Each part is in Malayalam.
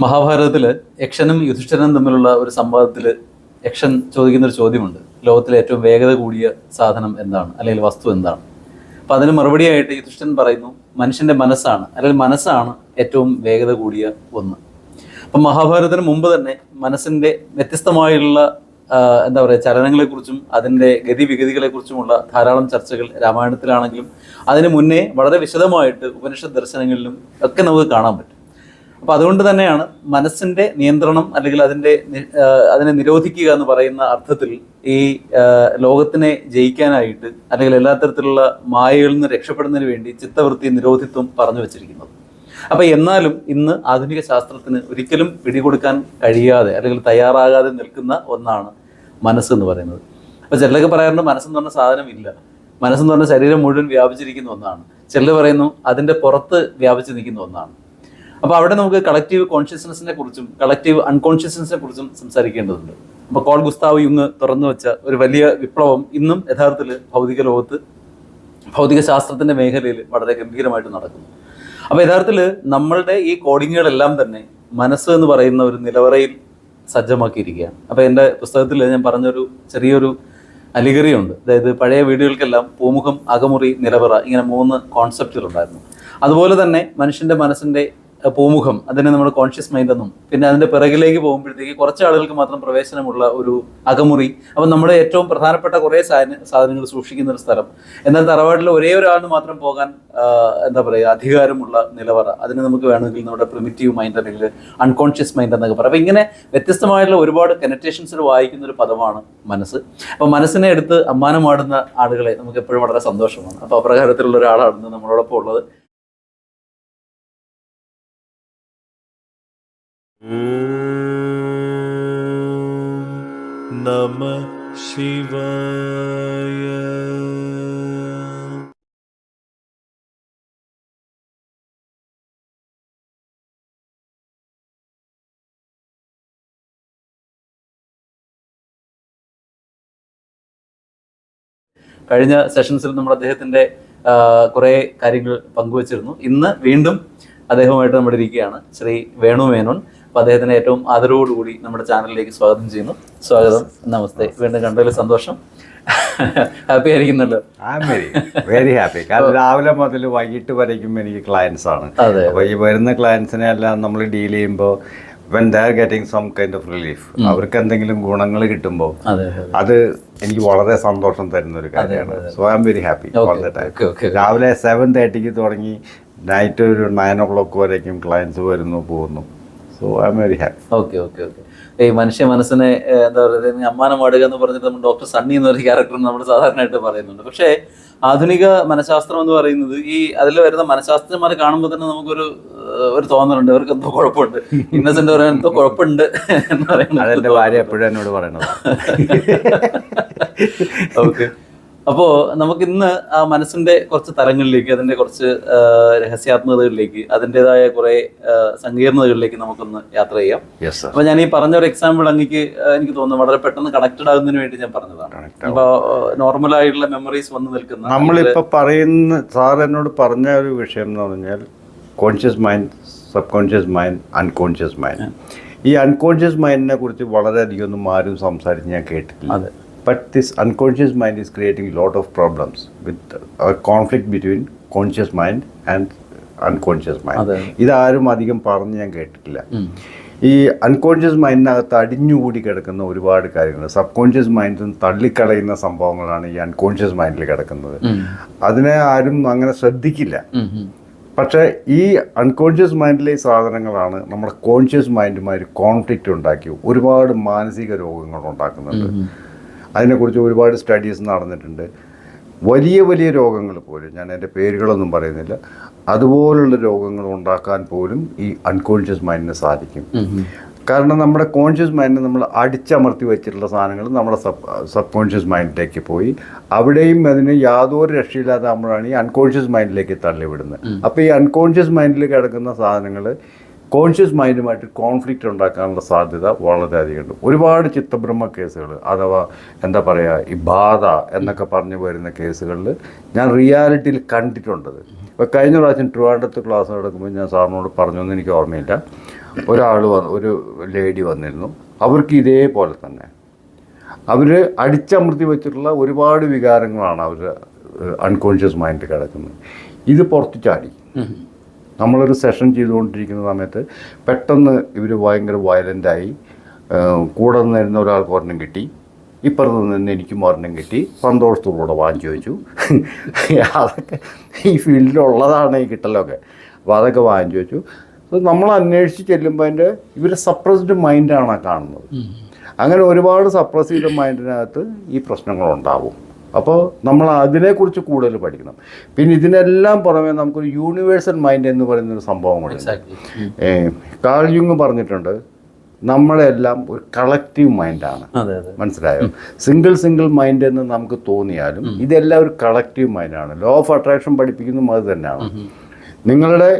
മഹാഭാരതത്തിൽ യക്ഷനും യുധിഷ്ഠിരനും തമ്മിലുള്ള ഒരു സംവാദത്തിൽ യക്ഷൻ ചോദിക്കുന്നൊരു ചോദ്യമുണ്ട്. ലോകത്തിലെ ഏറ്റവും വേഗത കൂടിയ സാധനം എന്താണ്, അല്ലെങ്കിൽ വസ്തു എന്താണ്? അപ്പം അതിന് മറുപടിയായിട്ട് യുധിഷ്ഠിരൻ പറയുന്നു, മനുഷ്യൻ്റെ മനസ്സാണ്, അല്ലെങ്കിൽ മനസ്സാണ് ഏറ്റവും വേഗത കൂടിയ ഒന്ന്. അപ്പം മഹാഭാരതത്തിന് മുമ്പ് തന്നെ മനസ്സിൻ്റെ വ്യത്യസ്തമായുള്ള എന്താ പറയുക ചലനങ്ങളെക്കുറിച്ചും അതിൻ്റെ ഗതിവിഗതികളെക്കുറിച്ചുമുള്ള ധാരാളം ചർച്ചകൾ രാമായണത്തിലാണെങ്കിലും അതിന് മുന്നേ വളരെ വിശദമായിട്ട് ഉപനിഷത്ത് ദർശനങ്ങളിലും ഒക്കെ നമുക്ക് കാണാൻ പറ്റും. അപ്പോൾ അതുകൊണ്ട് തന്നെയാണ് മനസ്സിൻ്റെ നിയന്ത്രണം അല്ലെങ്കിൽ അതിനെ നിരോധിക്കുക എന്ന് പറയുന്ന അർത്ഥത്തിൽ ഈ ലോകത്തിനെ ജയിക്കാനായിട്ട് അല്ലെങ്കിൽ എല്ലാ തരത്തിലുള്ള മായകളിൽ നിന്ന് രക്ഷപ്പെടുന്നതിന് വേണ്ടി ചിത്തവൃത്തി നിരോധിത്വം പറഞ്ഞു വെച്ചിരിക്കുന്നത്. അപ്പോൾ എന്നാലും ഇന്ന് ആധുനിക ശാസ്ത്രത്തിന് ഒരിക്കലും പിടികൊടുക്കാൻ കഴിയാതെ അല്ലെങ്കിൽ തയ്യാറാകാതെ നിൽക്കുന്ന ഒന്നാണ് മനസ്സെന്ന് പറയുന്നത്. അപ്പോൾ ചിലരൊക്കെ പറയാറുണ്ട് മനസ്സെന്ന് പറഞ്ഞ സാധനം ഇല്ല, മനസ്സെന്ന് പറഞ്ഞ ശരീരം മുഴുവൻ വ്യാപിച്ചിരിക്കുന്ന ഒന്നാണ്. ചിലർ പറയുന്നു അതിൻ്റെ പുറത്ത് വ്യാപിച്ച് നിൽക്കുന്ന ഒന്നാണ്. അപ്പോൾ അവിടെ നമുക്ക് കളക്റ്റീവ് കോൺഷ്യസ്നെസ്സിനെ കുറിച്ചും കളക്റ്റീവ് അൺകോൺഷ്യസ്നെസ്സിനെ കുറിച്ചും സംസാരിക്കേണ്ടതുണ്ട്. അപ്പോൾ കോൾ ഗുസ്താവ് യുങ് തുറന്നു വെച്ച ഒരു വലിയ വിപ്ലവം ഇന്നും യഥാർത്ഥത്തിൽ ഭൗതിക ലോകത്ത് ഭൗതിക ശാസ്ത്രത്തിൻ്റെ മേഖലയിൽ വളരെ ഗംഭീരമായിട്ട് നടക്കുന്നു. അപ്പോൾ യഥാർത്ഥത്തിൽ നമ്മളുടെ ഈ കോഡിങ്ങുകളെല്ലാം തന്നെ മനസ്സ് എന്ന് പറയുന്ന ഒരു നിലവറയിൽ സജ്ജമാക്കിയിരിക്കുകയാണ്. അപ്പോൾ എൻ്റെ പുസ്തകത്തിൽ ഞാൻ പറഞ്ഞൊരു ചെറിയൊരു അലിഗറിയുണ്ട്. അതായത് പഴയ വീടുകൾക്കെല്ലാം പൂമുഖം, അകമുറി, നിലവറ, ഇങ്ങനെ 3 കോൺസെപ്റ്റുകളുണ്ടായിരുന്നു. അതുപോലെ തന്നെ മനുഷ്യൻ്റെ മനസ്സിൻ്റെ പൂമുഖം, അതിനെ നമ്മൾ കോൺഷ്യസ് മൈൻഡ് എന്നും, പിന്നെ അതിൻ്റെ പിറകിലേക്ക് പോകുമ്പോഴത്തേക്ക് കുറച്ച് ആളുകൾക്ക് മാത്രം പ്രവേശനമുള്ള ഒരു അകമുറി, അപ്പം നമ്മുടെ ഏറ്റവും പ്രധാനപ്പെട്ട കുറേ സാധനങ്ങൾ സൂക്ഷിക്കുന്ന ഒരു സ്ഥലം, എന്നാൽ തറവാട്ടിൽ ഒരേ ഒരാളിന് മാത്രം പോകാൻ എന്താ പറയുക അധികാരമുള്ള നിലവറ, അതിന് നമുക്ക് വേണമെങ്കിൽ നമ്മുടെ പ്രിമിറ്റീവ് മൈൻഡ് അല്ലെങ്കിൽ അൺകോൺഷ്യസ് മൈൻഡ് എന്നൊക്കെ പറയാം. അപ്പം ഇങ്ങനെ വ്യത്യസ്തമായിട്ടുള്ള ഒരുപാട് കനറ്റേഷൻസിൽ വായിക്കുന്ന ഒരു പദമാണ് മനസ്സ്. അപ്പം മനസ്സിനെ എടുത്ത് അമ്മാനമാടുന്ന ആളുകളെ നമുക്ക് എപ്പോഴും വളരെ സന്തോഷമാണ്. അപ്പോൾ അപ്രകാരത്തിലുള്ള ഒരാളാണ് നമ്മളോടൊപ്പം ഉള്ളത്. നമഃ ശിവായ. കഴിഞ്ഞ സെഷൻസിൽ നമ്മൾ അദ്ദേഹത്തിൻ്റെ കുറേ കാര്യങ്ങൾ പങ്കുവച്ചിരുന്നു. ഇന്ന് വീണ്ടും അദ്ദേഹവുമായിട്ട് നമ്മൾ ഇരിക്കുകയാണ് ശ്രീ വേണു മേനോൻ. അപ്പോൾ അദ്ദേഹത്തിനെ ഏറ്റവും ആദരവോടുകൂടി നമ്മുടെ ചാനലിലേക്ക് സ്വാഗതം ചെയ്യുന്നു. സ്വാഗതം, നമസ്തേ. വീണ്ടും കണ്ടതിൽ സന്തോഷം. ഹാപ്പി ആയിരിക്കുന്നല്ലോ? Very happy. കാരണം രാവിലെ മുതൽ വൈകിട്ട് വരയ്ക്കും എനിക്ക് ക്ലയൻസ് ആണ്. അപ്പോൾ ഈ വരുന്ന ക്ലയൻസിനെ എല്ലാം നമ്മൾ ഡീൽ ചെയ്യുമ്പോൾ when they are getting some kind of relief, അവർക്ക് എന്തെങ്കിലും ഗുണങ്ങൾ കിട്ടുമ്പോൾ അത് എനിക്ക് വളരെ സന്തോഷം തരുന്ന ഒരു കാര്യമാണ്. So I am very happy all the time. രാവിലെ 7:30 തുടങ്ങി നൈറ്റ് ഒരു 9 o'clock വരേക്കും ക്ലയൻസ് വരുന്നു പോകുന്നു. So I am very happy. Okay. ഈ മനുഷ്യ മനസ്സിനെ എന്താ പറയുക അമ്മാനമാടുക എന്ന് പറഞ്ഞിട്ട് നമ്മൾ ഡോക്ടർ സണ്ണി എന്നൊരു ക്യാരക്ടർ നമ്മൾ സാധാരണയായിട്ട് പറയുന്നുണ്ട്. പക്ഷേ ആധുനിക മനഃശാസ്ത്രം എന്ന് പറയുന്നത് ഈ അതിൽ വരുന്ന മനഃശാസ്ത്രന്മാരെ കാണുമ്പോൾ തന്നെ നമുക്കൊരു തോന്നലുണ്ട്, അവർക്ക് എന്തോ കുഴപ്പമുണ്ട്, ഇന്നസെന്റ് പറയാൻ എന്തോ കുഴപ്പമുണ്ട് എന്ന് പറയുന്നത്. അതെന്റെ ഭാര്യ എപ്പോഴും എന്നോട് പറയണത്. ഓക്കെ. അപ്പോൾ നമുക്കിന്ന് ആ മനസ്സിൻ്റെ കുറച്ച് തലങ്ങളിലേക്ക്, അതിൻ്റെ കുറച്ച് രഹസ്യാത്മകതകളിലേക്ക്, അതിൻ്റെതായ കുറേ സങ്കീർണതകളിലേക്ക് നമുക്കൊന്ന് യാത്ര ചെയ്യാം. അപ്പോൾ ഞാൻ ഈ പറഞ്ഞൊരു എക്സാമ്പിൾ എനിക്ക് തോന്നുന്നു വളരെ പെട്ടെന്ന് കണക്റ്റഡ് ആകുന്നതിന് വേണ്ടി ഞാൻ പറഞ്ഞതാണ്. അപ്പോൾ നോർമലായിട്ടുള്ള മെമ്മറീസ് വന്ന് നിൽക്കുന്ന നമ്മളിപ്പോൾ പറയുന്ന സാർ എന്നോട് പറഞ്ഞ ഒരു വിഷയം എന്ന് പറഞ്ഞാൽ conscious mind, sub conscious mind, unconscious mind. ഈ അൺകോൺഷ്യസ് മൈൻഡിനെ കുറിച്ച് വളരെയധികം ഒന്നും ആരും സംസാരിച്ച് ഞാൻ കേട്ടിട്ടില്ല. But this unconscious mind is creating a lot of problems with a conflict between conscious mind and unconscious mind. ഇതാരും അധികം പറഞ്ഞ് ഞാൻ കേട്ടിട്ടില്ല. ഈ അൺകോൺഷ്യസ് മൈൻഡിനകത്ത് അടിഞ്ഞുകൂടി കിടക്കുന്ന ഒരുപാട് കാര്യങ്ങൾ, സബ് കോൺഷ്യസ് മൈൻഡിൽ തള്ളിക്കളയുന്ന സംഭവങ്ങളാണ് ഈ അൺകോൺഷ്യസ് മൈൻഡിൽ കിടക്കുന്നത്. അതിനെ ആരും അങ്ങനെ ശ്രദ്ധിക്കില്ല. പക്ഷേ ഈ അൺകോൺഷ്യസ് മൈൻഡിലെ സാധനങ്ങളാണ് നമ്മുടെ കോൺഷ്യസ് മൈൻഡുമായി കോൺഫ്ലിക്റ്റ് ഉണ്ടാക്കി ഒരുപാട് മാനസിക രോഗങ്ങൾ ഉണ്ടാക്കുന്നുണ്ട്. അതിനെക്കുറിച്ച് ഒരുപാട് സ്റ്റഡീസ് നടന്നിട്ടുണ്ട്. വലിയ വലിയ രോഗങ്ങൾ പോലും, ഞാൻ എൻ്റെ പേരുകളൊന്നും പറയുന്നില്ല, അതുപോലുള്ള രോഗങ്ങൾ ഉണ്ടാക്കാൻ പോലും ഈ അൺകോൺഷ്യസ് മൈൻഡിന് സാധിക്കും. കാരണം നമ്മുടെ കോൺഷ്യസ് മൈൻഡിന് നമ്മൾ അടിച്ചമർത്തി വെച്ചിട്ടുള്ള സാധനങ്ങൾ നമ്മുടെ സബ് കോൺഷ്യസ് മൈൻഡിലേക്ക് പോയി അവിടെയും അതിന് യാതൊരു രക്ഷയില്ലാതെ നമ്മളാണ് ഈ അൺകോൺഷ്യസ് മൈൻഡിലേക്ക് തള്ളിവിടുന്നത്. അപ്പോൾ ഈ അൺകോൺഷ്യസ് മൈൻഡിൽ കിടക്കുന്ന സാധനങ്ങൾ കോൺഷ്യസ് മൈൻഡുമായിട്ട് കോൺഫ്ലിക്റ്റ് ഉണ്ടാക്കാനുള്ള സാധ്യത വളരെയധികമുണ്ട്. ഒരുപാട് ചിത്തഭ്രമ കേസുകൾ, അഥവാ എന്താ പറയുക ഈ ബാധ എന്നൊക്കെ പറഞ്ഞു വരുന്ന കേസുകളിൽ ഞാൻ റിയാലിറ്റിയിൽ കണ്ടിട്ടുണ്ടത്. ഇപ്പോൾ കഴിഞ്ഞ പ്രാവശ്യം ട്രിവാൻഡ്രത്ത് ക്ലാസ് നടക്കുമ്പോൾ ഞാൻ സാറിനോട് പറഞ്ഞൊന്നും എനിക്ക് ഓർമ്മയില്ല. ഒരാൾ ഒരു ലേഡി വന്നിരുന്നു. അവർക്ക് ഇതേപോലെ തന്നെ അവർ അടിച്ചമർത്തി വെച്ചിട്ടുള്ള ഒരുപാട് വികാരങ്ങളാണ് അവർ അൺകോൺഷ്യസ് മൈൻഡിൽ കിടക്കുന്നത്. ഇത് പുറത്ത് ചാടി. നമ്മളൊരു സെഷൻ ചെയ്തുകൊണ്ടിരിക്കുന്ന സമയത്ത് പെട്ടെന്ന് ഇവർ ഭയങ്കര വയലൻ്റായി. കൂടെ നിന്നിരുന്ന ഒരാൾക്ക് ഒരെണ്ണം കിട്ടി, ഇപ്പുറത്ത് നിന്ന് എനിക്കും ഒരെണ്ണം കിട്ടി. സന്തോഷത്തോടുകൂടെ വാങ്ങിച്ചു വെച്ചു. അതൊക്കെ ഈ ഫീൽഡിലുള്ളതാണ് ഈ കിട്ടലൊക്കെ. അപ്പോൾ അതൊക്കെ വാങ്ങിച്ചു വെച്ചു. നമ്മൾ അന്വേഷിച്ച് ചെല്ലുമ്പോൾ അതിൻ്റെ ഇവർ സപ്രസ്ഡ് മൈൻഡാണ് കാണുന്നത്. അങ്ങനെ ഒരുപാട് സപ്രസ് ചെയ്ത മൈൻഡിനകത്ത് ഈ പ്രശ്നങ്ങളുണ്ടാവും. അപ്പോൾ നമ്മൾ അതിനെക്കുറിച്ച് കൂടുതൽ പഠിക്കണം. പിന്നെ ഇതിനെല്ലാം പുറമെ നമുക്കൊരു യൂണിവേഴ്സൽ മൈൻഡ് എന്ന് പറയുന്നൊരു സംഭവമുണ്ട്. കാൾ യുങ് പറഞ്ഞിട്ടുണ്ട്, നമ്മളെല്ലാം ഒരു കളക്റ്റീവ് മൈൻഡാണ്. മനസ്സിലായോ? സിംഗിൾ മൈൻഡ് എന്ന് നമുക്ക് തോന്നിയാലും ഇതെല്ലാം ഒരു കളക്റ്റീവ് മൈൻഡാണ്. ലോ ഓഫ് അട്രാക്ഷൻ പഠിപ്പിക്കുന്നതും അത് തന്നെയാണ്. നിങ്ങളുടെ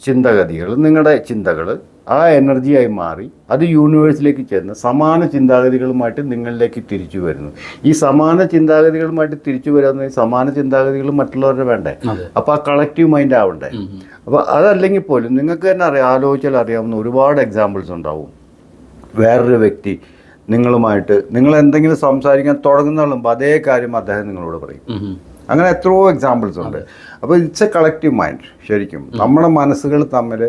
ചിന്തഗതികൾ, നിങ്ങളുടെ ചിന്തകൾ ആ എനർജിയായി മാറി അത് യൂണിവേഴ്സിലേക്ക് ചെന്ന് സമാന ചിന്താഗതികളുമായിട്ട് നിങ്ങളിലേക്ക് തിരിച്ചു വരുന്നു. ഈ സമാന ചിന്താഗതികളുമായിട്ട് തിരിച്ചു വരാമെന്ന് സമാന ചിന്താഗതികൾ മറ്റുള്ളവരുടെ വേണ്ടേ? അപ്പോൾ ആ കളക്റ്റീവ് മൈൻഡ് ആവണ്ടേ? അപ്പോൾ അതല്ലെങ്കിൽ പോലും നിങ്ങൾക്ക് തന്നെ ആലോചിച്ചാൽ അറിയാവുന്ന ഒരുപാട് എക്സാമ്പിൾസ് ഉണ്ടാവും. വേറൊരു വ്യക്തി നിങ്ങൾ എന്തെങ്കിലും സംസാരിക്കാൻ തുടങ്ങുന്ന അതേ കാര്യം അദ്ദേഹം നിങ്ങളോട് പറയും. അങ്ങനെ എത്രയോ എക്സാമ്പിൾസ് ഉണ്ട്. അപ്പോൾ ഇറ്റ്സ് എ കളക്റ്റീവ് മൈൻഡ്. ശരിക്കും നമ്മുടെ മനസ്സുകൾ തമ്മിൽ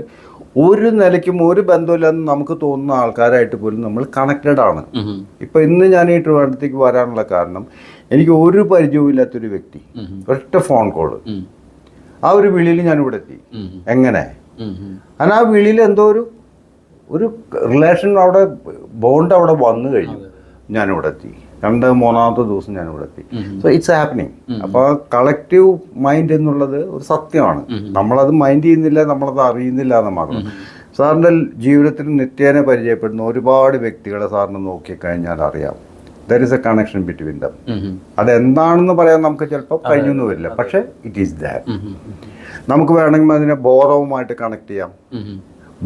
ഒരു നിലയ്ക്കും ഒരു ബന്ധമില്ലെന്ന് നമുക്ക് തോന്നുന്ന ആൾക്കാരായിട്ട് പോലും നമ്മൾ കണക്റ്റഡ് ആണ്. ഇപ്പം ഇന്ന് ഞാൻ ഈ ട്രിവാൻഡ്രത്തേക്ക് വരാനുള്ള കാരണം, എനിക്ക് ഒരു പരിചയവും ഇല്ലാത്തൊരു വ്യക്തി, ഒറ്റ ഫോൺ കോള്, ആ ഒരു വിളിയിൽ ഞാനിവിടെ എത്തി. എങ്ങനെ? കാരണം ആ വിളിയിൽ എന്തോ ഒരു റിലേഷൻ അവിടെ, ബോണ്ട് അവിടെ വന്നു കഴിഞ്ഞു. ഞാനിവിടെ എത്തി. 2-3 ദിവസം ഞാനിവിടെ എത്തി. So it's happening. അപ്പോൾ കളക്റ്റീവ് മൈൻഡ് എന്നുള്ളത് ഒരു സത്യമാണ്. നമ്മളത് മൈൻഡ് ചെയ്യുന്നില്ല, നമ്മളത് അറിയുന്നില്ല എന്ന് മാത്രം. സാറിൻ്റെ ജീവിതത്തിൽ നിത്യേന പരിചയപ്പെടുന്ന ഒരുപാട് വ്യക്തികളെ സാറിന് നോക്കിക്കഴിഞ്ഞാൽ അറിയാം. There is A connection between them. അതെന്താണെന്ന് പറയാൻ നമുക്ക് ചിലപ്പോൾ കഴിഞ്ഞൊന്നും വരില്ല, പക്ഷേ ഇറ്റ് ഈസ് ദാറ്റ്. നമുക്ക് വേണമെങ്കിൽ അതിനെ ബോധവുമായിട്ട് കണക്ട് ചെയ്യാം.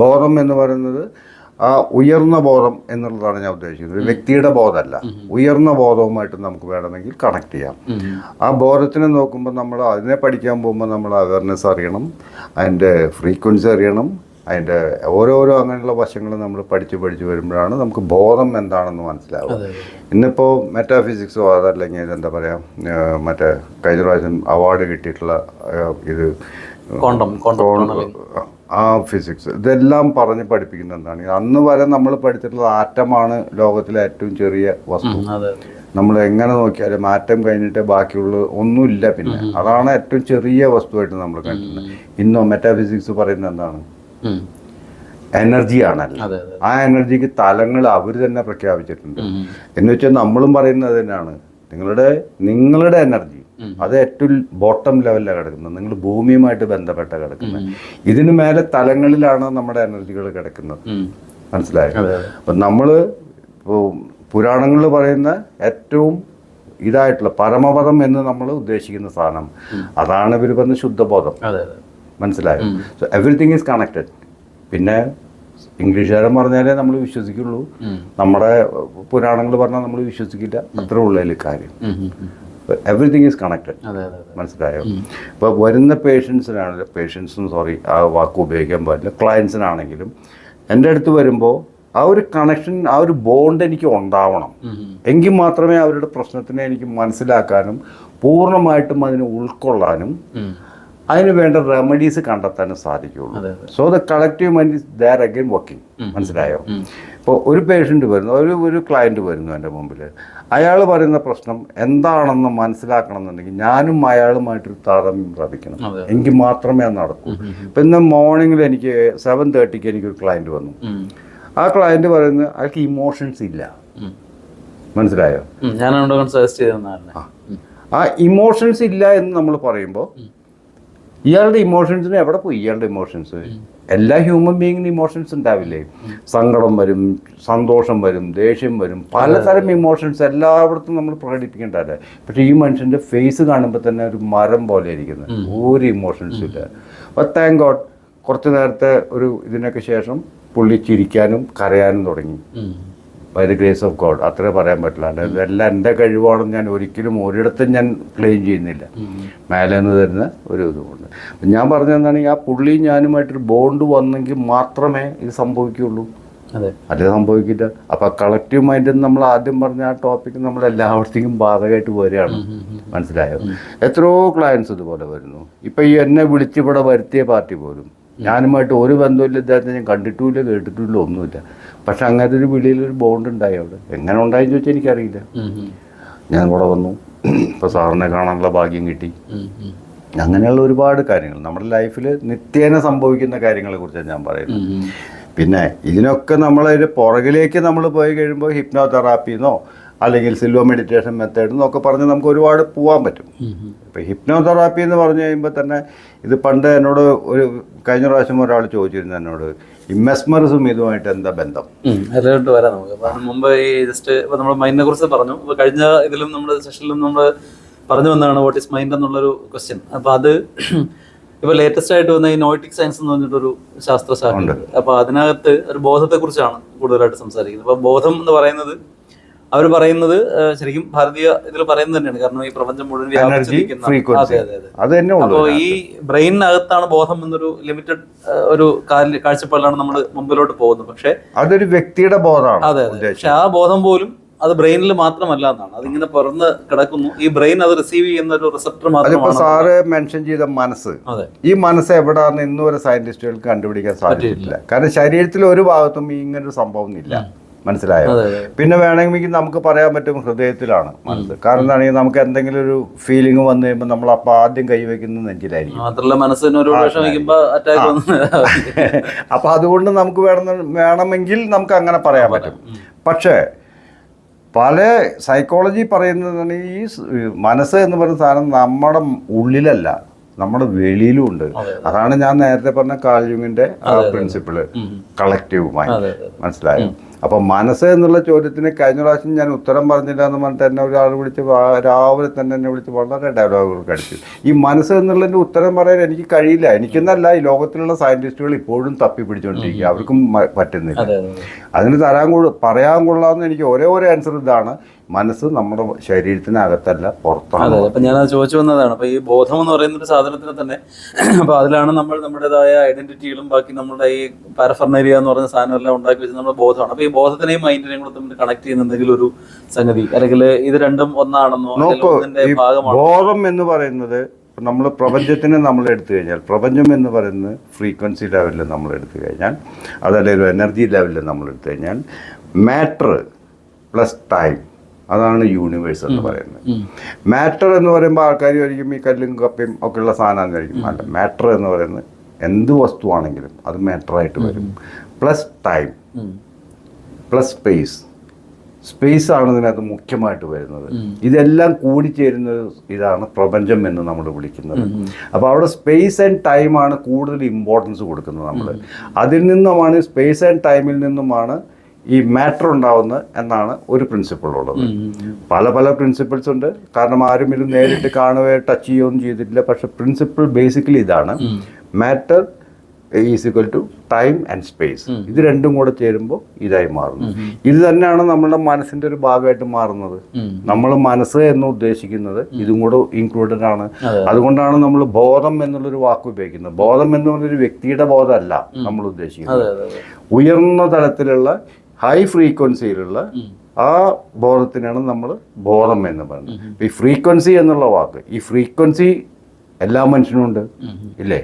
ബോധം എന്ന് പറയുന്നത് ആ ഉയർന്ന ബോധം എന്നുള്ളതാണ് ഞാൻ ഉദ്ദേശിക്കുന്നത്. ഒരു വ്യക്തിയുടെ ബോധമല്ല, ഉയർന്ന ബോധവുമായിട്ട് നമുക്ക് വേണമെങ്കിൽ കണക്ട് ചെയ്യാം. ആ ബോധത്തിനെ നോക്കുമ്പോൾ നമ്മൾ അതിനെ പഠിക്കാൻ പോകുമ്പോൾ നമ്മൾ അവയർനെസ് അറിയണം, അതിൻ്റെ ഫ്രീക്വൻസി അറിയണം, അതിൻ്റെ ഓരോരോ അങ്ങനെയുള്ള വശങ്ങൾ നമ്മൾ പഠിച്ച് വരുമ്പോഴാണ് നമുക്ക് ബോധം എന്താണെന്ന് മനസ്സിലാവുക. ഇന്നിപ്പോൾ മെറ്റാഫിസിക്സോ അതല്ലെങ്കിൽ എന്താ പറയുക, മറ്റേ കഴിഞ്ഞ പ്രാവശ്യം അവാർഡ് കിട്ടിയിട്ടുള്ള ഇത് ആ ഫിസിക്സ്, ഇതെല്ലാം പറഞ്ഞ് പഠിപ്പിക്കുന്ന എന്താണ്, അന്ന് വരെ നമ്മൾ പഠിച്ചിട്ടുള്ള ആറ്റമാണ് ലോകത്തിലെ ഏറ്റവും ചെറിയ വസ്തു. നമ്മൾ എങ്ങനെ നോക്കിയാലും ആറ്റം കഴിഞ്ഞിട്ട് ബാക്കിയുള്ള ഒന്നുമില്ല. പിന്നെ അതാണ് ഏറ്റവും ചെറിയ വസ്തുവായിട്ട് നമ്മൾ കണ്ടിട്ടുള്ളത്. ഇന്നോ മെറ്റാഫിസിക്സ് പറയുന്നത് എന്താണ്? എനർജിയാണല്ലോ. ആ എനർജിക്ക് തലങ്ങൾ അവർ തന്നെ പ്രഖ്യാപിച്ചിട്ടുണ്ട്. എന്ന് വെച്ചാൽ നമ്മളും പറയുന്നത് തന്നെയാണ്, നിങ്ങളുടെ എനർജി അത് ഏറ്റവും ബോട്ടം ലെവലിലാണ് കിടക്കുന്നത്. നിങ്ങൾ ഭൂമിയുമായിട്ട് ബന്ധപ്പെട്ട കിടക്കുന്നത്. ഇതിനു മേലെ തലങ്ങളിലാണ് നമ്മുടെ എനർജികൾ കിടക്കുന്നത്. മനസ്സിലായോ? അപ്പം നമ്മൾ പുരാണങ്ങളിൽ പറയുന്ന ഏറ്റവും ഇതായിട്ടുള്ള പരമപദം എന്ന് നമ്മൾ ഉദ്ദേശിക്കുന്ന സാധനം, അതാണ് ഇവർ പറഞ്ഞ ശുദ്ധബോധം. മനസ്സിലായോ? So everything is connected. പിന്നെ ഇംഗ്ലീഷുകാരൻ പറഞ്ഞാലേ നമ്മൾ വിശ്വസിക്കുള്ളൂ, നമ്മുടെ പുരാണങ്ങൾ പറഞ്ഞാൽ നമ്മൾ വിശ്വസിക്കില്ല. അത്രേ ഉള്ളതിൽ കാര്യം. Everything is connected. മനസ്സിലായോ? ഇപ്പോൾ വരുന്ന ആ വാക്ക് ഉപയോഗിക്കാൻ പാടില്ല, ക്ലയൻസിനാണെങ്കിലും എൻ്റെ അടുത്ത് വരുമ്പോൾ ആ ഒരു കണക്ഷൻ, ആ ഒരു ബോണ്ട് എനിക്ക് ഉണ്ടാവണം. എങ്കിൽ മാത്രമേ അവരുടെ പ്രശ്നത്തിനെ എനിക്ക് മനസ്സിലാക്കാനും പൂർണ്ണമായിട്ടും അതിനെ ഉൾക്കൊള്ളാനും അതിന് വേണ്ട റെമഡീസ് കണ്ടെത്താനും സാധിക്കുകയുള്ളൂ. So the collective mind is there again working. മനസ്സിലായോ? ഇപ്പോൾ ഒരു പേഷ്യൻ്റ് വരുന്നു, ഒരു ക്ലയൻറ്റ് വരുന്നു എൻ്റെ മുമ്പിൽ, അയാൾ പറയുന്ന പ്രശ്നം എന്താണെന്ന് മനസ്സിലാക്കണം എന്നുണ്ടെങ്കിൽ ഞാനും അയാളുമായിട്ടൊരു താരതമ്യം പ്രാപിക്കണം. എങ്കിൽ മാത്രമേ അത് നടക്കൂ. ഇപ്പം ഇന്ന് മോർണിംഗിൽ എനിക്ക് 7:30 എനിക്കൊരു ക്ലയൻറ്റ് വന്നു. ആ ക്ലയൻറ്റ് പറയുന്നത് അയാൾക്ക് ഇമോഷൻസ് ഇല്ല. മനസ്സിലായോ? ആ ഇമോഷൻസ് ഇല്ല എന്ന് നമ്മൾ പറയുമ്പോൾ ഇയാളുടെ ഇമോഷൻസിന് എവിടെ പോയി? ഇയാളുടെ ഇമോഷൻസ്, എല്ലാ ഹ്യൂമൻ ബീയിങ്ങിന് ഇമോഷൻസ് ഉണ്ടാവില്ലേ? സങ്കടം വരും, സന്തോഷം വരും, ദേഷ്യം വരും, പലതരം ഇമോഷൻസ് എല്ലായിടത്തും നമ്മൾ പ്രകടിപ്പിക്കേണ്ടതല്ലേ. പക്ഷേ ഈ മനുഷ്യൻ്റെ ഫേസ് കാണുമ്പോൾ തന്നെ ഒരു മരം പോലെ ഇരിക്കുന്നത്, ഒരു ഇമോഷൻസും ഇല്ല. അപ്പോൾ താങ്ക് ഗോഡ് കുറച്ച് നേരത്തെ ഇതിനൊക്കെ ശേഷം പുള്ളി ചിരിക്കാനും കരയാനും തുടങ്ങി. By the grace of God, അത്രേ പറയാൻ പറ്റില്ല. ഇതെല്ലാം എൻ്റെ കഴിവാണെന്ന് ഞാൻ ഒരിക്കലും ഒരിടത്തും ഞാൻ ക്ലെയിം ചെയ്യുന്നില്ല. മേലെ നിന്ന് തരുന്ന ഒരു ഇതുകൊണ്ട് ഞാൻ പറഞ്ഞതെന്നാണെങ്കിൽ ആ പുള്ളി ഞാനുമായിട്ടൊരു ബോണ്ട് വന്നെങ്കിൽ മാത്രമേ ഇത് സംഭവിക്കുകയുള്ളൂ, അത് സംഭവിക്കില്ല. അപ്പം കളക്റ്റീവ് മൈൻഡിൽ നമ്മൾ ആദ്യം പറഞ്ഞ ആ ടോപ്പിക്ക് നമ്മൾ എല്ലായിടത്തേക്കും ബാധകമായിട്ട് വരികയാണ്. മനസ്സിലായോ? എത്രയോ ക്ലയൻസ് ഇതുപോലെ വരുന്നു. ഇപ്പം ഈ എന്നെ വിളിച്ചിവിടെ വരുത്തിയ പാർട്ടി പോലും ഞാനുമായിട്ട് ഒരു ബന്ധമില്ല, ഇദ്ദേഹത്തെ ഞാൻ കണ്ടിട്ടുമില്ല കേട്ടിട്ടുമില്ല ഒന്നുമില്ല. പക്ഷെ അങ്ങനത്തെ ഒരു വിളിയിലൊരു ബോണ്ട് ഉണ്ടായി. അവിടെ എങ്ങനെ ഉണ്ടായെന്ന് ചോദിച്ചാൽ എനിക്കറിയില്ല. ഞാൻ ഇവിടെ വന്നു, ഇപ്പോൾ സാറിനെ കാണാനുള്ള ഭാഗ്യം കിട്ടി. അങ്ങനെയുള്ള ഒരുപാട് കാര്യങ്ങൾ നമ്മുടെ ലൈഫിൽ നിത്യേന സംഭവിക്കുന്ന കാര്യങ്ങളെ കുറിച്ചാണ് ഞാൻ പറയുന്നത്. പിന്നെ ഇതിനൊക്കെ നമ്മളതിൻ്റെ പുറകിലേക്ക് നമ്മൾ പോയി കഴിയുമ്പോൾ ഹിപ്നോ തെറാപ്പിന്നോ അല്ലെങ്കിൽ സിൽവർ മെഡിറ്റേഷൻ മെത്തേഡ് എന്നൊക്കെ പറഞ്ഞ് നമുക്ക് ഒരുപാട് പോകാൻ പറ്റും. ഇപ്പോൾ ഹിപ്നോ തെറാപ്പി എന്ന് പറഞ്ഞു കഴിയുമ്പോൾ തന്നെ ഇത് പണ്ട് എന്നോട് ഒരു കഴിഞ്ഞ പ്രാവശ്യം ഒരാൾ ചോദിച്ചിരുന്നു എന്നോട്, ഈ മെസ്മറിസും ഇതുമായിട്ട് എന്താ ബന്ധം? അതിലോട്ട് വരാം നമുക്ക്. അപ്പം മുമ്പ് ഈ ജസ്റ്റ് ഇപ്പോൾ നമ്മൾ മൈൻഡിനെ കുറിച്ച് പറഞ്ഞു. അപ്പോൾ കഴിഞ്ഞ ഇതിലും നമ്മുടെ സെഷനിലും നമ്മൾ പറഞ്ഞു വന്നതാണ് വാട്ട് ഈസ് മൈൻഡ് എന്നുള്ളൊരു ക്വസ്റ്റ്യൻ. അപ്പോൾ അത് ഇപ്പോൾ ലേറ്റസ്റ്റ് ആയിട്ട് വന്ന ഈ നോയിറ്റിക് സയൻസ് എന്ന് പറഞ്ഞിട്ടൊരു ശാസ്ത്രശാഖയുണ്ട്. അപ്പോൾ അതിനകത്ത് ഒരു ബോധത്തെക്കുറിച്ചാണ് കൂടുതലായിട്ട് സംസാരിക്കുന്നത്. അപ്പോൾ ബോധം എന്ന് പറയുന്നത് അവർ പറയുന്നത് ശരിക്കും ഭാരതീയ ഇതിൽ പറയുന്നത് തന്നെയാണ്. കാരണം ഈ പ്രപഞ്ചം മുഴുവൻ വ്യാപിച്ചിരിക്കുന്ന, അപ്പോൾ ഈ ബ്രെയിനകത്താണ് ബോധം എന്നൊരു ലിമിറ്റഡ് ഒരു കാഴ്ചപ്പാടിലാണ് നമ്മൾ മുമ്പിലോട്ട് പോകുന്നത്. പക്ഷെ അതൊരു വ്യക്തിയുടെ ബോധമാണ്. അതെ അതെ. പക്ഷെ ആ ബോധം പോലും അത് ബ്രെയിനിൽ മാത്രമല്ല എന്നാണ്. അതിങ്ങനെ പുറന്ന് കിടക്കുന്നു. ഈ ബ്രെയിൻ അത് റിസീവ് ചെയ്യുന്ന ഒരു റിസപ്റ്റർ മാത്രമാണ്. സാറ് മെൻഷൻ ചെയ്ത മനസ്സ്, ഈ മനസ്സ് എവിടാന്ന് ഇന്നും ഒരു സയന്റിസ്റ്റുകൾക്ക് കണ്ടുപിടിക്കാൻ സാധിച്ചിട്ടില്ല. കാരണം ശരീരത്തിൽ ഒരു ഭാഗത്തും ഇങ്ങനൊരു സംഭവം ഇല്ല. മനസ്സിലായോ? പിന്നെ വേണമെങ്കിൽ നമുക്ക് പറയാൻ പറ്റും ഹൃദയത്തിലാണ് മനസ്സ്. കാരണം എന്താണെങ്കിൽ നമുക്ക് എന്തെങ്കിലും ഒരു ഫീലിംഗ് വന്നു കഴിയുമ്പോൾ നമ്മൾ അപ്പം ആദ്യം കൈവയ്ക്കുന്നത് നെഞ്ചിലായിരിക്കും. അപ്പൊ അതുകൊണ്ട് നമുക്ക് വേണമെങ്കിൽ നമുക്ക് അങ്ങനെ പറയാൻ പറ്റും. പക്ഷേ പല സൈക്കോളജി പറയുന്നതാണ് ഈ മനസ്സ് എന്ന് പറയുന്ന സാധനം നമ്മുടെ ഉള്ളിലല്ല, നമ്മുടെ വെളിയിലും ഉണ്ട്. അതാണ് ഞാൻ നേരത്തെ പറഞ്ഞ കാൾ യുങ്ങിന്റെ പ്രിൻസിപ്പിള്, കളക്റ്റീവ് മൈൻഡ്. മനസ്സിലായോ? അപ്പൊ മനസ്സ് എന്നുള്ള ചോദ്യത്തിന് കഴിഞ്ഞ പ്രാവശ്യം ഞാൻ ഉത്തരം പറഞ്ഞില്ല എന്ന് പറഞ്ഞിട്ട് എന്നെ ഒരാൾ വിളിച്ച് രാവിലെ തന്നെ എന്നെ വിളിച്ച് വളരെ ഡയലോഗുകൾ കഴിച്ചു. ഈ മനസ്സ് എന്നുള്ളതിന്റെ ഉത്തരം പറയാൻ എനിക്ക് കഴിയില്ല. എനിക്കെന്നല്ല, ഈ ലോകത്തിലുള്ള സയന്റിസ്റ്റുകൾ ഇപ്പോഴും തപ്പി പിടിച്ചുകൊണ്ടിരിക്കുക, അവർക്കും പറ്റുന്നില്ല. അതിന് പറയാൻ കൊള്ളാവുന്ന എനിക്ക് ഒരേ ഒരു ആൻസർ ഇതാണ്: മനസ്സ് നമ്മുടെ ശരീരത്തിനകത്തല്ല, പുറത്താണ്. അപ്പൊ ഞാനത് ചോദിച്ചു വന്നതാണ്. അപ്പൊ ഈ ബോധം എന്ന് പറയുന്ന ഒരു സാധനത്തിന് തന്നെ, അപ്പൊ അതിലാണ് നമ്മൾ നമ്മുടേതായ ഐഡന്റിറ്റികളും ബാക്കി നമ്മുടെ ഈ പാരഫർണേരിയ എന്ന് പറയുന്ന സാധനം എല്ലാം ഉണ്ടാക്കി വെച്ച് നമ്മുടെ ബോധമാണ്. അപ്പൊ ഈ ബോധത്തിനെയും മൈൻഡിനെയും കൂടെ തമ്മിൽ കണക്ട് ചെയ്യുന്ന എന്തെങ്കിലും ഒരു സംഗതി, അല്ലെങ്കിൽ ഇത് രണ്ടും ഒന്നാണെന്നോ? ബോധം എന്ന് പറയുന്നത് നമ്മൾ പ്രപഞ്ചത്തിനെ നമ്മൾ എടുത്തു കഴിഞ്ഞാൽ, പ്രപഞ്ചം എന്ന് പറയുന്നത് ഫ്രീക്വൻസി ലെവലിൽ നമ്മൾ എടുത്തു കഴിഞ്ഞാൽ, അതല്ലെങ്കിൽ എനർജി ലെവലിൽ നമ്മൾ എടുത്തു കഴിഞ്ഞാൽ, മാറ്റർ പ്ലസ് ടൈം, അതാണ് യൂണിവേഴ്സ് എന്ന് പറയുന്നത്. മാറ്റർ എന്ന് പറയുമ്പോൾ ആൾക്കാർ ആയിരിക്കും ഈ കല്ലും കപ്പയും ഒക്കെ ഉള്ള സാധനമാണെന്ന് ആയിരിക്കും. അല്ല, മാറ്റർ എന്ന് പറയുന്നത് എന്ത് വസ്തുവാണെങ്കിലും അത് മാറ്ററായിട്ട് വരും. പ്ലസ് ടൈം പ്ലസ് സ്പേസ് ആണ് ഇതിനകത്ത് മുഖ്യമായിട്ട് വരുന്നത്. ഇതെല്ലാം കൂടിച്ചേരുന്നത് ഇതാണ് പ്രപഞ്ചം എന്ന് നമ്മൾ വിളിക്കുന്നത്. അപ്പോൾ അവിടെ സ്പേസ് ആൻഡ് ടൈമാണ് കൂടുതൽ ഇമ്പോർട്ടൻസ് കൊടുക്കുന്നത് നമ്മൾ. അതിൽ നിന്നുമാണ്, സ്പേസ് ആൻഡ് ടൈമിൽ നിന്നുമാണ് ഈ മാറ്റർ ഉണ്ടാവുന്നത് എന്നാണ് ഒരു പ്രിൻസിപ്പിൾ ഉള്ളത്. പല പല പ്രിൻസിപ്പിൾസ് ഉണ്ട്. കാരണം ആരും ഇത് നേരിട്ട് കാണുകയോ ടച്ച് ചെയ്യുകയൊന്നും ചെയ്തിട്ടില്ല. പക്ഷെ പ്രിൻസിപ്പിൾ ബേസിക്കലി ഇതാണ്: matter is equal to time and space. ഇത് രണ്ടും കൂടെ ചേരുമ്പോൾ ഇതായി മാറുന്നു. ഇത് തന്നെയാണ് നമ്മുടെ മനസ്സിന്റെ ഒരു ഭാഗമായിട്ട് മാറുന്നത്. നമ്മൾ മനസ്സ് എന്ന് ഉദ്ദേശിക്കുന്നത് ഇതും കൂടെ ഇൻക്ലൂഡഡ് ആണ്. അതുകൊണ്ടാണ് നമ്മൾ ബോധം എന്നുള്ളൊരു വാക്ക് ഉപയോഗിക്കുന്നത്. ബോധം എന്ന് പറഞ്ഞൊരു വ്യക്തിയുടെ ബോധമല്ല നമ്മൾ ഉദ്ദേശിക്കുന്നത്. ഉയർന്ന തലത്തിലുള്ള ഹൈ ഫ്രീക്വൻസിയിലുള്ള ആ ബോധത്തിനാണ് നമ്മൾ ബോധം എന്ന് പറയുന്നത്. ഈ ഫ്രീക്വൻസി എന്നുള്ള വാക്ക്, ഈ ഫ്രീക്വൻസി എല്ലാ മനുഷ്യനും ഉണ്ട്, ഇല്ലേ?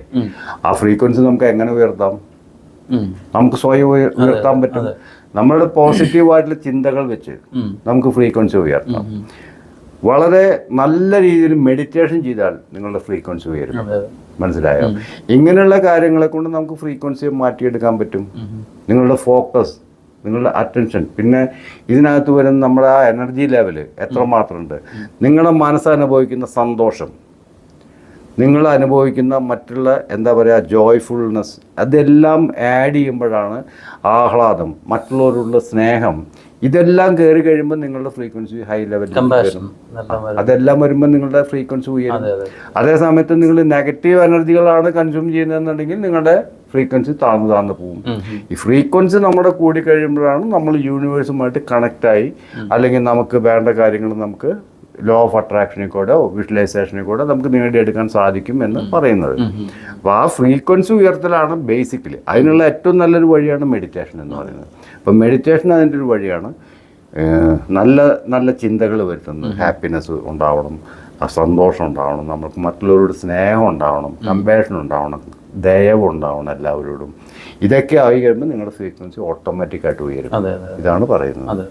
ആ ഫ്രീക്വൻസി നമുക്ക് എങ്ങനെ ഉയർത്താം? നമുക്ക് സ്വയം ഉയർത്താൻ പറ്റും. നമ്മളുടെ പോസിറ്റീവായിട്ടുള്ള ചിന്തകൾ വെച്ച് നമുക്ക് ഫ്രീക്വൻസി ഉയർത്താം. വളരെ നല്ല രീതിയിൽ മെഡിറ്റേഷൻ ചെയ്താൽ നിങ്ങളുടെ ഫ്രീക്വൻസി ഉയരും. മനസ്സിലായോ? ഇങ്ങനെയുള്ള കാര്യങ്ങളെ കൊണ്ട് നമുക്ക് ഫ്രീക്വൻസിയെ മാറ്റിയെടുക്കാൻ പറ്റും. നിങ്ങളുടെ ഫോക്കസ്, നിങ്ങളുടെ അറ്റൻഷൻ, പിന്നെ ഇതിനകത്ത് വരുന്ന നമ്മുടെ ആ എനർജി ലെവല് എത്രമാത്രമുണ്ട്, നിങ്ങളുടെ മനസ്സനുഭവിക്കുന്ന സന്തോഷം, നിങ്ങൾ അനുഭവിക്കുന്ന മറ്റുള്ള എന്താ പറയുക ജോയ്ഫുൾനെസ്, അതെല്ലാം ആഡ് ചെയ്യുമ്പോഴാണ് ആഹ്ലാദം, മറ്റുള്ളവരുള്ള സ്നേഹം, ഇതെല്ലാം കയറി കഴിയുമ്പോൾ നിങ്ങളുടെ ഫ്രീക്വൻസി ഹൈ ലെവലിൽ വരും. അതെല്ലാം വരുമ്പോൾ നിങ്ങളുടെ ഫ്രീക്വൻസി ഉയരും. അതേ സമയത്ത് നിങ്ങൾ നെഗറ്റീവ് എനർജികളാണ് കൺസ്യൂം ചെയ്യുന്നതെന്നുണ്ടെങ്കിൽ നിങ്ങളുടെ ഫ്രീക്വൻസി താഴ്ന്നു പോകും. ഈ ഫ്രീക്വൻസി നമ്മുടെ കൂടി കഴിയുമ്പോഴാണ് നമ്മൾ യൂണിവേഴ്സുമായിട്ട് കണക്റ്റായി, അല്ലെങ്കിൽ നമുക്ക് വേണ്ട കാര്യങ്ങൾ നമുക്ക് ലോ ഓഫ് അട്രാക്ഷനിൽ കൂടെ വിഷ്വലൈസേഷനിൽ കൂടെ നമുക്ക് നേടിയെടുക്കാൻ സാധിക്കും എന്ന് പറയുന്നത്. അപ്പോൾ ആ ഫ്രീക്വൻസി ഉയർത്തലാണ് ബേസിക്കലി. അതിനുള്ള ഏറ്റവും നല്ലൊരു വഴിയാണ് മെഡിറ്റേഷൻ എന്ന് പറയുന്നത്. അപ്പം മെഡിറ്റേഷൻ അതിൻ്റെ ഒരു വഴിയാണ്. നല്ല നല്ല ചിന്തകൾ വരുത്തുന്നത്, ഹാപ്പിനെസ് ഉണ്ടാവണം, സന്തോഷം ഉണ്ടാവണം, നമുക്ക് മറ്റുള്ളവരോട് സ്നേഹം ഉണ്ടാവണം, കമ്പാഷൻ ഉണ്ടാവണം, ദയവ് ഉണ്ടാവണം എല്ലാവരോടും. ഇതൊക്കെ ആയി കഴിയുമ്പോൾ നിങ്ങളുടെ ഫ്രീക്വൻസി ഓട്ടോമാറ്റിക്കായിട്ട് ഉയരും. ഇതാണ് പറയുന്നത്.